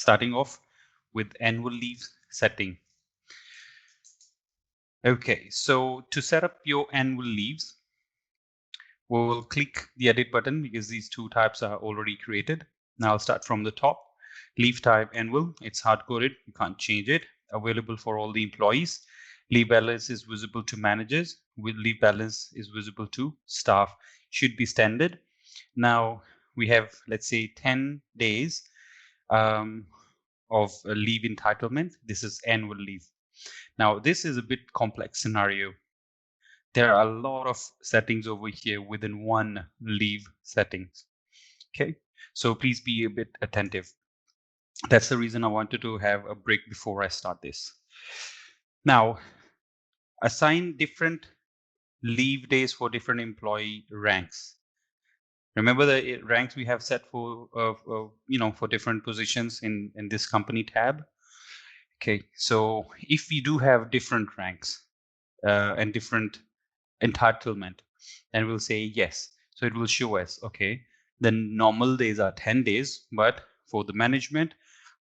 starting off with annual leave setting. Okay, so to set up your annual leaves, we'll click the edit button because these two types are already created. Now I'll start from the top. Leave type annual, it's hard-coded, you can't change it. Available for all the employees. Leave balance is visible to managers. With leave balance is visible to staff. Should be standard. Now we have, let's say, 10 days of leave entitlement. This is annual leave. Now this is a bit complex scenario. There are a lot of settings over here within one leave settings. Okay, so please be a bit attentive. That's the reason I wanted to have a break before I start this. Now, assign different leave days for different employee ranks. Remember the ranks we have set for for different positions in this company tab. Okay, so if we do have different ranks and different entitlement, then we'll say yes. So it will show us, okay, the normal days are 10 days, but for the management,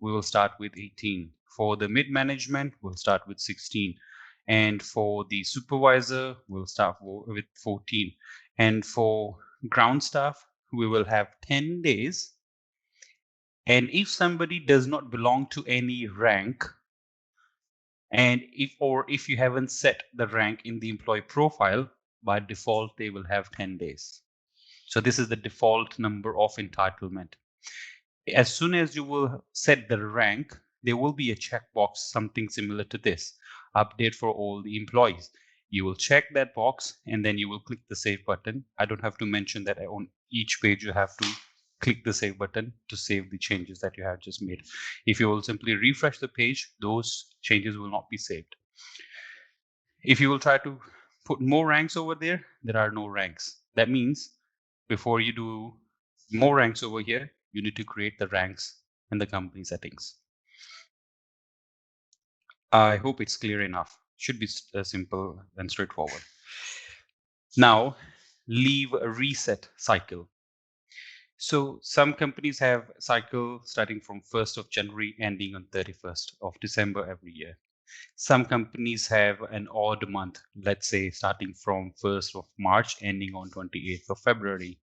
we will start with 18. For the mid-management, we'll start with 16. And for the supervisor, we'll start with 14. And for ground staff, we will have 10 days. And if somebody does not belong to any rank, and if you haven't set the rank in the employee profile, by default, they will have 10 days. So this is the default number of entitlement. As soon as you will set the rank, there will be a checkbox, something similar to this, update for all the employees. You will check that box and then you will click the save button. I don't have to mention that on each page you have to click the save button to save the changes that you have just made. If you will simply refresh the page, those changes will not be saved. If you will try to put more ranks over there, there are no ranks. That means before you do more ranks over here, you need to create the ranks in the company settings. I hope it's clear enough. Should be simple and straightforward. Now, leave a reset cycle. So some companies have a cycle starting from 1st of January, ending on 31st of December every year. Some companies have an odd month, let's say starting from 1st of March, ending on 28th of February.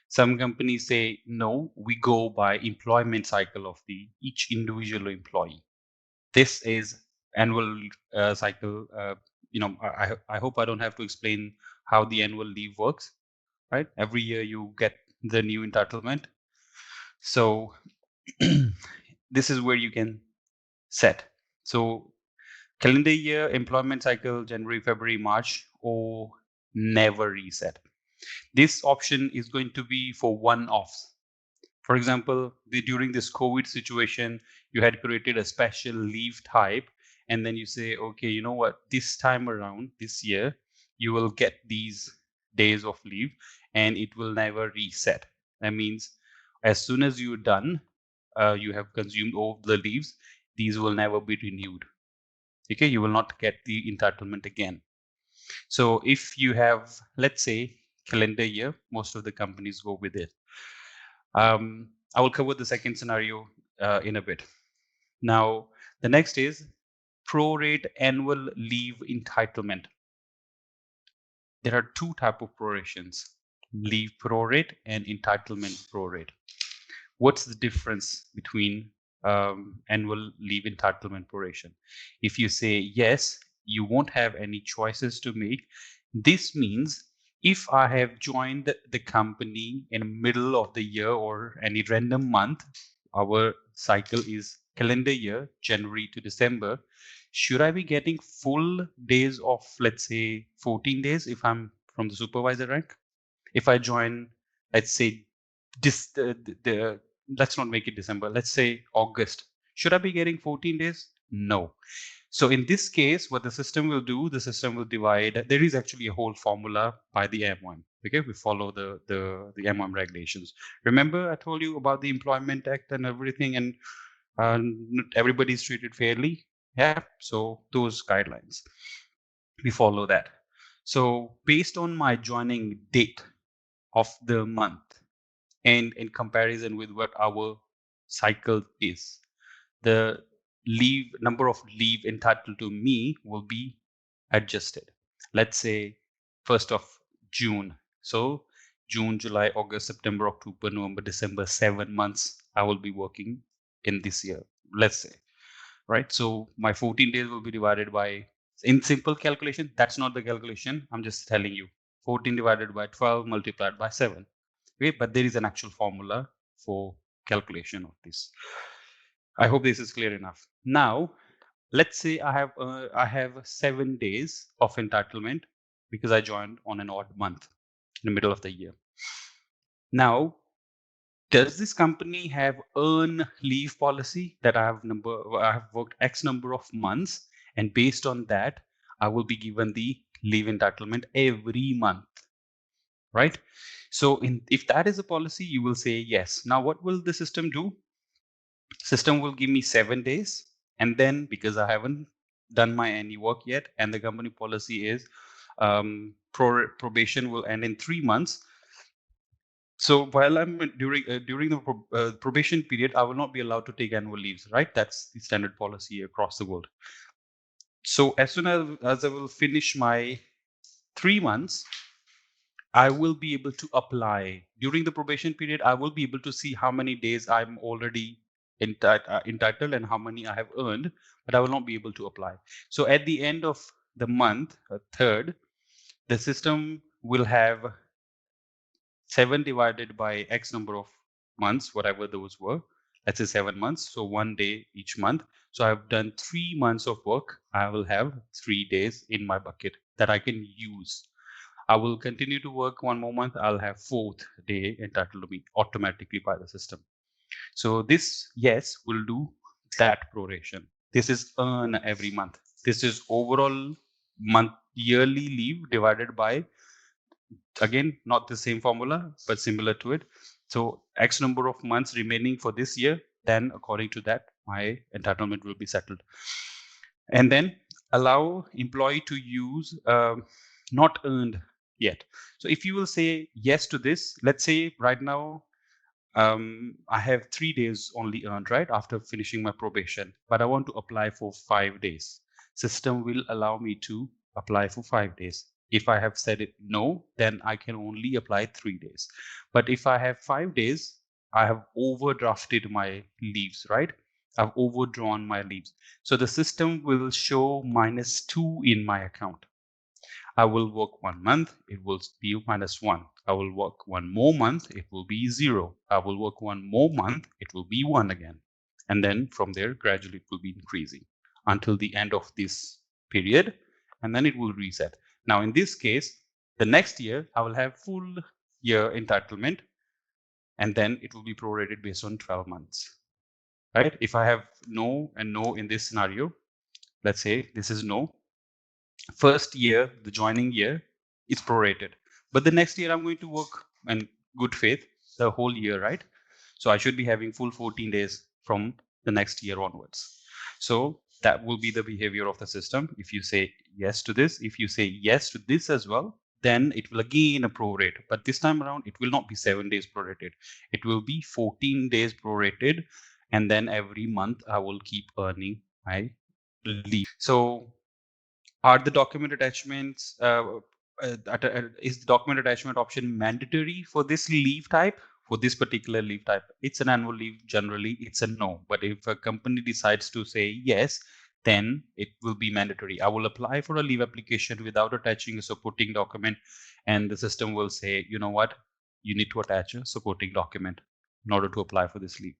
Some companies say, no, we go by employment cycle of each individual employee. This is annual cycle. I hope I don't have to explain how the annual leave works, right? Every year you get the new entitlement. So this is where you can set. So calendar year, employment cycle, January, February, March, or never reset. This option is going to be for one-offs. For example, during this COVID situation, you had created a special leave type, and then you say, okay, you know what, this time around, this year, you will get these days of leave, and it will never reset. That means as soon as you're done, you have consumed all the leaves, these will never be renewed. Okay, you will not get the entitlement again. So if you have, let's say, calendar year, most of the companies go with it. I will cover the second scenario in a bit. Now, the next is prorate annual leave entitlement. There are two types of prorations, leave prorate and entitlement prorate. What's the difference between annual leave entitlement proration? If you say yes, you won't have any choices to make. This means if I have joined the company in the middle of the year or any random month, our cycle is calendar year, January to December, should I be getting full days of, let's say, 14 days if I'm from the supervisor rank? If I join, let's say, let's not make it December, let's say August, should I be getting 14 days? No. So in this case, what the system will do, the system will divide. There is actually a whole formula by the M1. Okay, we follow the M1 regulations. Remember, I told you about the Employment Act and everything, and everybody is treated fairly. Yeah, so those guidelines, we follow that. So based on my joining date of the month, and in comparison with what our cycle is, the number of leave entitled to me will be adjusted. Let's say 1st of June. So June, July, August, September, October, November, December, 7 months I will be working in this year, let's say, right? So my 14 days will be divided by, in simple calculation, that's not the calculation, I'm just telling you, 14 divided by 12 multiplied by 7. Okay, but there is an actual formula for calculation of this. I hope this is clear enough. Now, let's say I have 7 days of entitlement because I joined on an odd month in the middle of the year. Now, does this company have earn leave policy that I have worked X number of months, and based on that, I will be given the leave entitlement every month, right? So if that is a policy, you will say yes. Now, what will the system do? System will give me 7 days, and then because I haven't done my any work yet, and the company policy is probation will end in 3 months. So while I'm during the probation period, I will not be allowed to take annual leaves, right? That's the standard policy across the world. So as soon as I will finish my 3 months, I will be able to apply during the probation period. I will be able to see how many days I'm already entitled and how many I have earned, but I will not be able to apply. So at the end of the month, third, the system will have 7 divided by X number of months, whatever those were. Let's say 7 months. So 1 day each month. So I've done 3 months of work. I will have 3 days in my bucket that I can use. I will continue to work one more month. I'll have 4th day entitled to me automatically by the system. So this, yes, will do that proration. This is earn every month. This is overall month yearly leave divided by, again, not the same formula, but similar to it. So X number of months remaining for this year, then according to that, my entitlement will be settled. And then allow employee to use not earned yet. So if you will say yes to this, let's say right now I have 3 days only earned, right, after finishing my probation, but I want to apply for 5 days. System will allow me to apply for 5 days. If I have said it no, then I can only apply 3 days. But if I have 5 days, I have overdrafted my leaves, right? I've overdrawn my leaves. So the system will show -2 in my account. I will work 1 month, it will be -1. I will work one more month, it will be 0. I will work one more month, it will be 1 again. And then from there, gradually it will be increasing until the end of this period, and then it will reset. Now, in this case, the next year, I will have full year entitlement, and then it will be prorated based on 12 months, right? If I have no and no in this scenario, let's say this is no, first year, the joining year, is prorated. But the next year, I'm going to work in good faith the whole year, right? So I should be having full 14 days from the next year onwards. So that will be the behavior of the system. If you say yes to this, if you say yes to this as well, then it will again a prorate. But this time around, it will not be 7 days prorated. It will be 14 days prorated. And then every month, I will keep earning my leave. So are the document attachments is the document attachment option mandatory for this leave type, for this particular leave type? It's an annual leave. Generally it's a no, but if a company decides to say yes, then it will be mandatory. I will apply for a leave application without attaching a supporting document, and the system will say, you know what, you need to attach a supporting document in order to apply for this leave,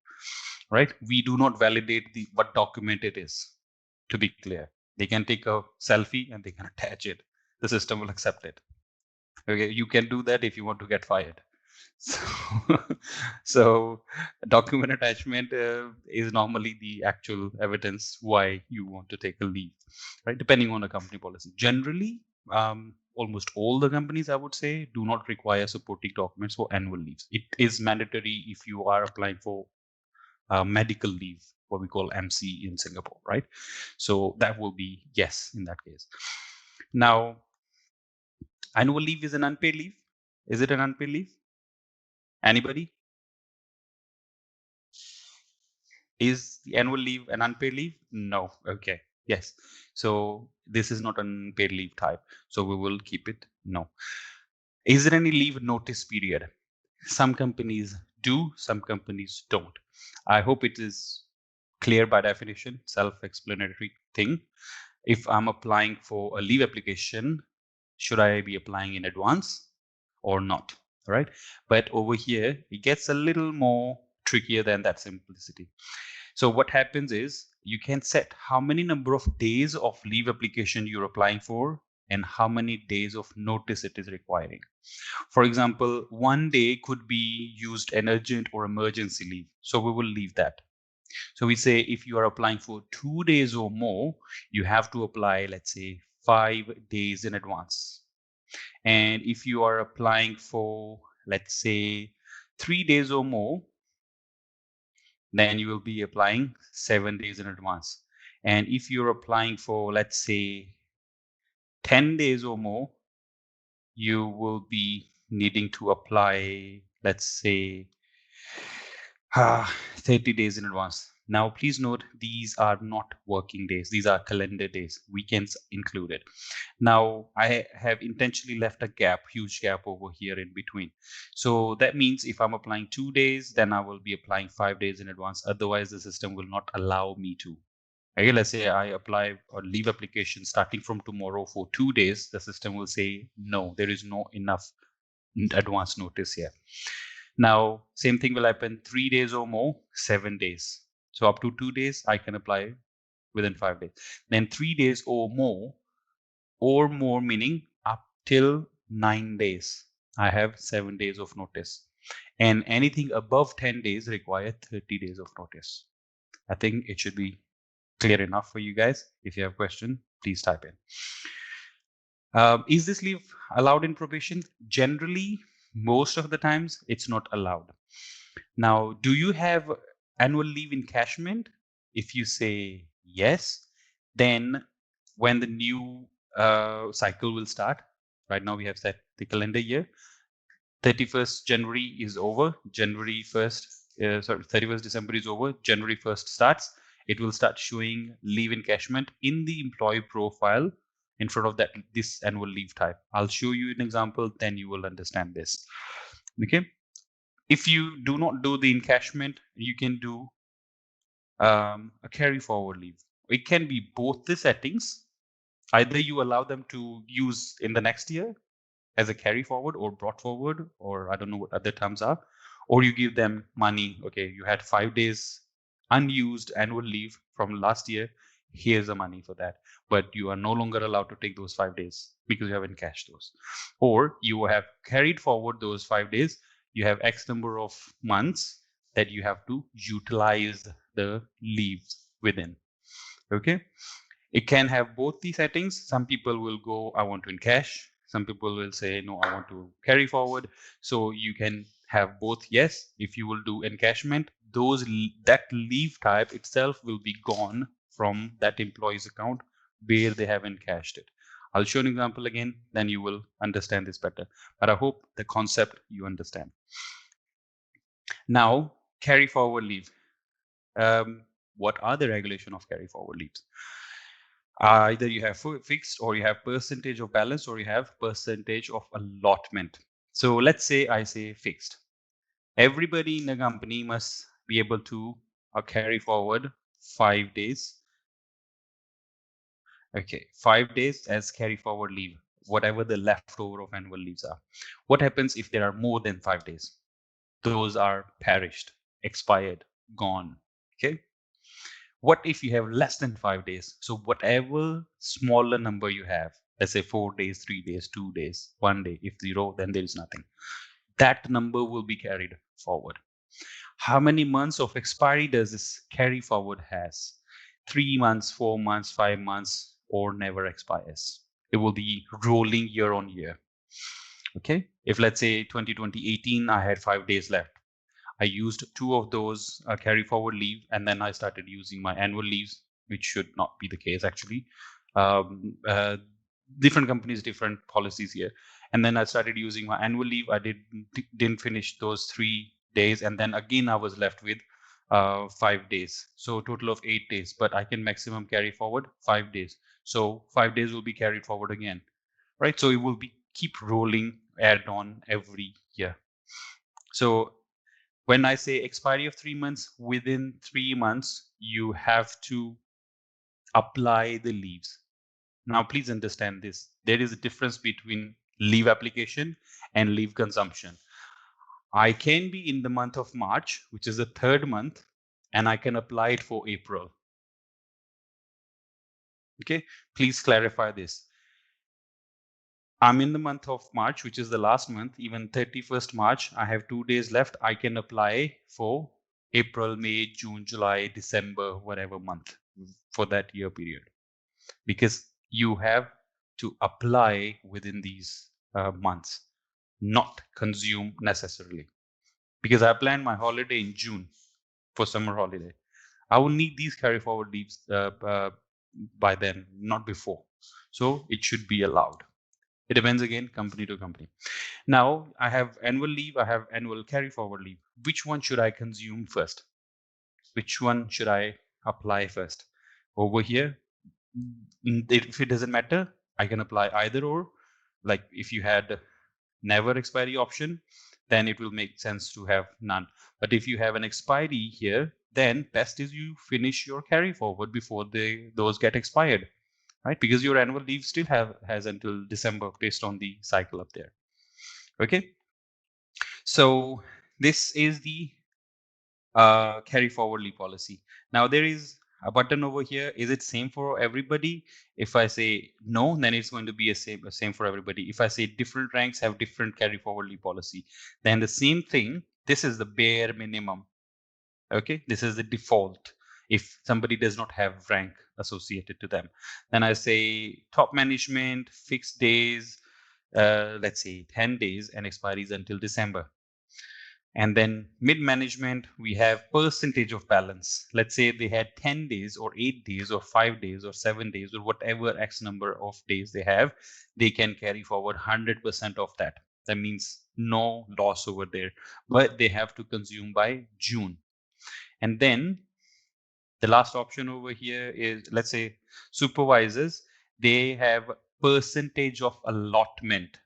right? We do not validate the what document it is, to be clear. They can take a selfie and they can attach it. The system will accept it. Okay, you can do that if you want to get fired. So, so document attachment is normally the actual evidence why you want to take a leave, right? Depending on the company policy. Generally, almost all the companies, I would say, do not require supporting documents for annual leaves. It is mandatory if you are applying for medical leave, what we call MC in Singapore, right? So that will be yes in that case. Now, annual leave is an unpaid leave. Is it an unpaid leave? Anybody? Is the annual leave an unpaid leave? No. Okay. Yes. So this is not an unpaid leave type. So we will keep it no. Is there any leave notice period? Some companies do, some companies don't. I hope it is clear by definition, self-explanatory thing. If I'm applying for a leave application, should I be applying in advance or not? Right? But over here, it gets a little more trickier than that simplicity. So what happens is you can set how many number of days of leave application you're applying for and how many days of notice it is requiring. For example, one day could be used an urgent or emergency leave. So we will leave that. So we say if you are applying for 2 days or more, you have to apply, let's say, 5 days in advance. And if you are applying for, let's say, 3 days or more, then you will be applying 7 days in advance. And if you're applying for, let's say, 10 days or more, you will be needing to apply, let's say, 30 days in advance. Now, please note, these are not working days. These are calendar days, weekends included. Now, I have intentionally left a gap, huge gap over here in between. So that means if I'm applying 2 days, then I will be applying 5 days in advance. Otherwise, the system will not allow me to. Okay, let's say I apply a leave application starting from tomorrow for 2 days. The system will say, no, there is no enough advance notice here. Now, same thing will happen 3 days or more, 7 days. So up to 2 days, I can apply within 5 days. Then 3 days or more meaning up till 9 days. I have 7 days of notice. And anything above 10 days require 30 days of notice. I think it should be clear enough for you guys. If you have a question, please type in. Is this leave allowed in probation? Generally, most of the times, it's not allowed. Now, do you have annual leave encashment? If you say yes, then when the new cycle will start, right now we have set the calendar year, 31st January is over, January 1st, 31st December is over, January 1st starts, it will start showing leave encashment in the employee profile in front of this annual leave type. I'll show you an example, then you will understand this. Okay. If you do not do the encashment, you can do a carry forward leave. It can be both the settings. Either you allow them to use in the next year as a carry forward or brought forward, or I don't know what other terms are, or you give them money. Okay, you had 5 days unused annual leave from last year. Here's the money for that. But you are no longer allowed to take those 5 days because you haven't cashed those. Or you have carried forward those 5 days. You have X number of months that you have to utilize the leaves within. Okay. It can have both the settings. Some people will go, I want to encash. Some people will say, no, I want to carry forward. So you can have both. Yes, if you will do encashment, that leave type itself will be gone from that employee's account where they have encashed it. I'll show an example again, then you will understand this better. But I hope the concept you understand. Now, carry forward leave. What are the regulation of carry forward leaves? Either you have fixed, or you have percentage of balance, or you have percentage of allotment. So let's say I say fixed. Everybody in the company must be able to carry forward 5 days. Okay, 5 days as carry forward leave, whatever the leftover of annual leaves are. What happens if there are more than 5 days? Those are perished, expired, gone. Okay. What if you have less than 5 days? So whatever smaller number you have, let's say 4 days, 3 days, 2 days, 1 day, if 0, then there is nothing. That number will be carried forward. How many months of expiry does this carry forward has? 3 months, 4 months, 5 months, or never expires. It will be rolling year on year. Okay. If let's say 2018, I had 5 days left. I used 2 of those carry forward leave, and then I started using my annual leaves, which should not be the case actually. Different companies, different policies here. And then I started using my annual leave. I didn't finish those 3 days, and then again I was left with 5 days. So total of 8 days, but I can maximum carry forward 5 days. So 5 days will be carried forward again, right? So it will be keep rolling add on every year. So when I say expiry of 3 months, within 3 months, you have to apply the leaves. Now, please understand this. There is a difference between leave application and leave consumption. I can be in the month of March, which is the third month, and I can apply it for April. Okay, please clarify this. I'm in the month of March, which is the last month, even 31st March, I have 2 days left. I can apply for April, May, June, July, December, whatever month for that year period, because you have to apply within these months, not consume necessarily. Because I plan my holiday in June for summer holiday. I will need these carry forward leaves by then, not before. So it should be allowed. It depends again, company to company. Now I have annual leave, I have annual carry forward leave. Which one should I consume first? Which one should I apply first? Over here, if it doesn't matter, I can apply either or. Like if you had never expiry option, then it will make sense to have none. But if you have an expiry here, then best is you finish your carry forward before those get expired, right? Because your annual leave still has until December based on the cycle up there. Okay, so this is the carry forward leave policy. Now there is a button over here. Is it same for everybody? If I say no, then it's going to be a same for everybody. If I say different ranks have different carry forward leave policy, then the same thing. This is the bare minimum. Okay, this is the default. If somebody does not have rank associated to them, then I say top management, fixed days, let's say 10 days, and expiries until December. And then mid management, we have percentage of balance. Let's say they had 10 days or 8 days or 5 days or 7 days or whatever X number of days they have, they can carry forward 100% of that. That means no loss over there, but they have to consume by June. And then the last option over here is, let's say supervisors, they have percentage of allotment.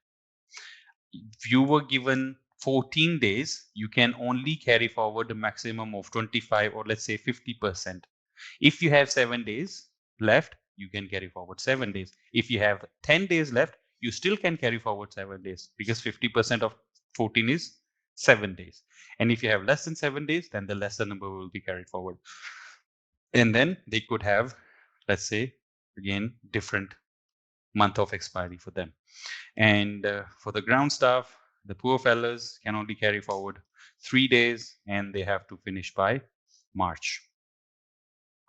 If you were given 14 days, you can only carry forward a maximum of 25 or let's say 50%. If you have 7 days left, you can carry forward 7 days. If you have 10 days left, you still can carry forward 7 days because 50% of 14 is 7 days. And if you have less than 7 days, then the lesser number will be carried forward. And then they could have, let's say, again, different month of expiry for them. And for the ground staff, the poor fellas can only carry forward 3 days and they have to finish by March.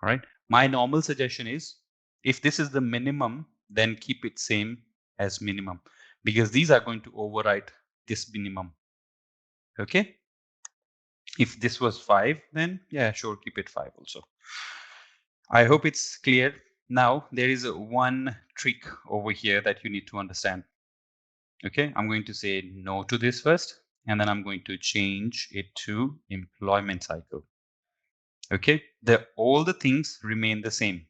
All right. My normal suggestion is if this is the minimum, then keep it same as minimum because these are going to override this minimum. Okay. If this was 5, then yeah, sure, keep it 5 also. I hope it's clear. Now there is one trick over here that you need to understand. Okay, I'm going to say no to this first, and then I'm going to change it to employment cycle. Okay, all the things remain the same,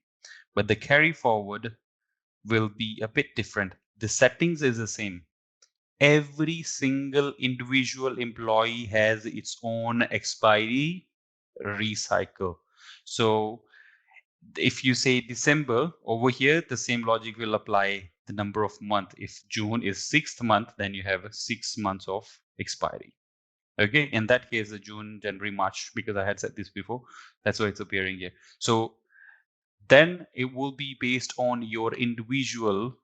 but the carry forward will be a bit different. The settings is the same. Every single individual employee has its own expiry recycle. So if you say December over here, the same logic will apply the number of month. If June is 6th month, then you have 6 months of expiry. Okay, in that case, the June, January, March, because I had said this before, that's why it's appearing here. So then it will be based on your individual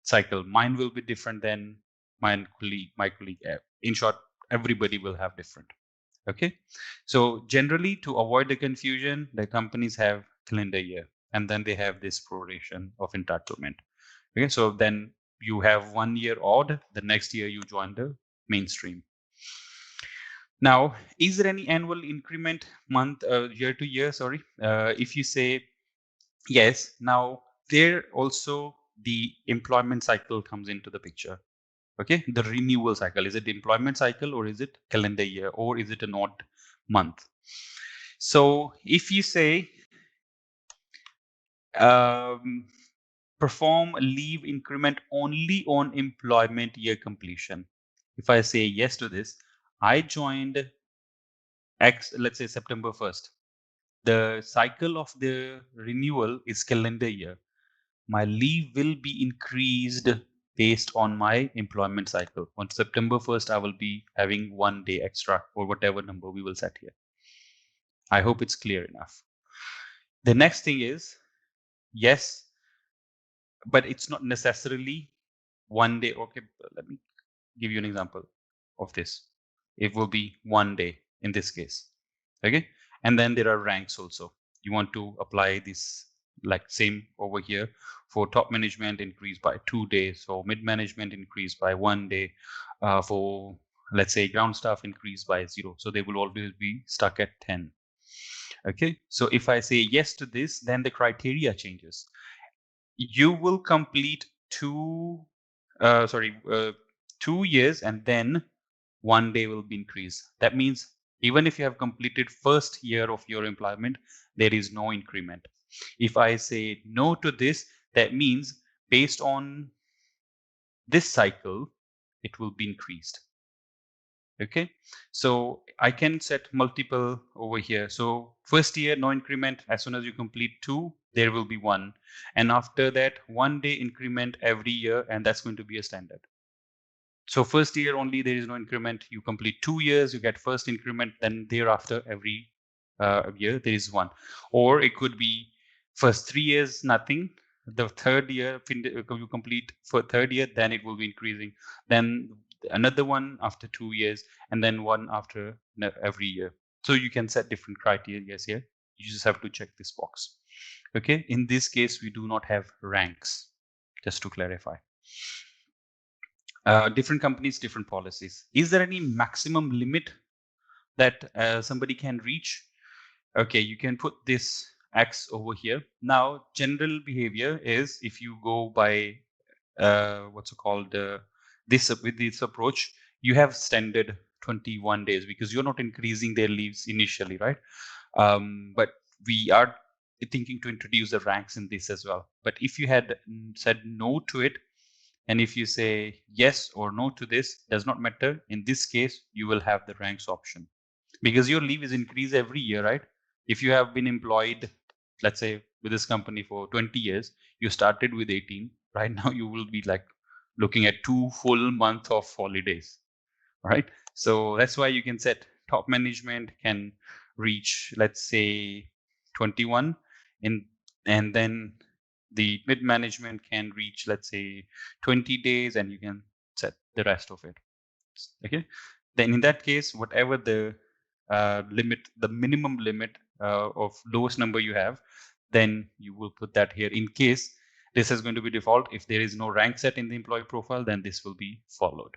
cycle. Mine will be different than my colleague. In short, everybody will have different. Okay, so generally to avoid the confusion, the companies have calendar year and then they have this proration of entitlement. Okay, so then you have 1 year odd, the next year you join the mainstream. Now, is there any annual increment month, year to year? Sorry, if you say yes, now there also the employment cycle comes into the picture. Okay, the renewal cycle, is it the employment cycle or is it calendar year or is it an odd month? So if you say perform leave increment only on employment year completion. If I say yes to this, I joined X, let's say September 1st. The cycle of the renewal is calendar year. My leave will be increased based on my employment cycle. On September 1st, I will be having 1 day extra or whatever number we will set here. I hope it's clear enough. The next thing is, yes, but it's not necessarily 1 day. Okay, let me give you an example of this. It will be 1 day in this case. Okay, and then there are ranks also. You want to apply this like same over here. For top management, increase by 2 days. For mid management, increase by 1 day. For let's say ground staff, increase by 0. So they will always be stuck at 10. Okay, so if I say yes to this, then the criteria changes. You will complete 2 years, and then 1 day will be increased. That means even if you have completed first year of your employment, there is no increment. If I say no to this, that means based on this cycle, it will be increased. Okay, so I can set multiple over here. So first year, no increment. As soon as you complete 2, there will be 1. And after that, 1 day increment every year, and that's going to be a standard. So first year only, there is no increment. You complete 2 years, you get first increment. Then thereafter, every year, there is 1. Or it could be first 3 years, nothing. The third year, you complete for third year, then it will be increasing. Then another one after 2 years, and then one after every year. So you can set different criteria here. You just have to check this box. Okay, in this case, we do not have ranks, just to clarify. Different companies, different policies. Is there any maximum limit that somebody can reach? Okay, you can put this X over here. Now, general behavior is if you go by what's it called this with this approach, you have standard 21 days because you're not increasing their leaves initially, right? But we are thinking to introduce the ranks in this as well. But if you had said no to it, and if you say yes or no to this, does not matter. In this case, you will have the ranks option because your leave is increased every year, right? If you have been employed, let's say with this company for 20 years, you started with 18. Right now, you will be like looking at 2 full months of holidays, right? So that's why you can set top management can reach, let's say, 21 in, and then the mid management can reach, let's say, 20 days, and you can set the rest of it. Okay, then in that case, whatever the limit, the minimum limit of lowest number you have, then you will put that here. In case this is going to be default, if there is no rank set in the employee profile, then this will be followed.